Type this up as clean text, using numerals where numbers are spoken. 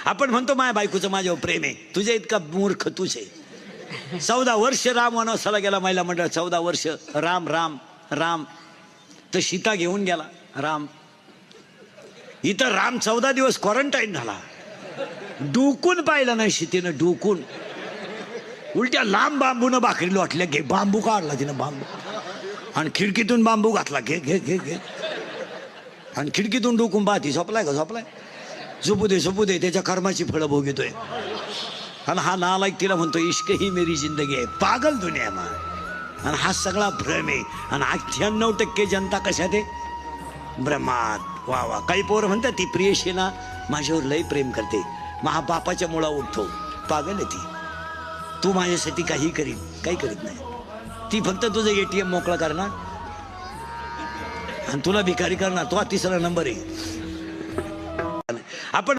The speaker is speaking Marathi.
आपण म्हणतो माझ्या बायकोचं माझ्यावर प्रेम आहे, तुझ्या इतका मूर्ख तूच आहे. 14 वर्ष राम वनवासाला गेला महिला मंडळ, 14 वर्ष राम राम राम. तर सीता घेऊन गेला राम. इथं राम 14 दिवस क्वारंटाईन झाला. डुकून पाहिलं नाही सीतेनं, डुकून. उलट्या लांब बांबून भाकरी लोटल्या. घे बांबू काढला तिनं, बांबू, आणि खिडकीतून बांबू घातला. घे घे घे घे, आणि खिडकीतून डुकून पाहती. झोपलाय का? झोपलाय. झोपू दे झोपू दे, त्याच्या कर्माची फळं भोगतोय. आणि हा नालायक तिला म्हणतो इश्क ही मेरी जिंदगी आहे. पागल दुनिया मा. आणि हा सगळा भ्रम आहे. आणि 98% जनता कशात आहे? ब्रह्मात. वा वा. काही पोरं म्हणतात ती प्रियशीला माझ्यावर लय प्रेम करते, मग हा बापाच्या मुळा उठतो. पागल आहे ती. तू माझ्यासाठी काही करीत, काही करीत नाही. ती फक्त तुझं ATM मोकळं करणार आणि तुला भिकारी करणार. तो 3रा नंबर आहे.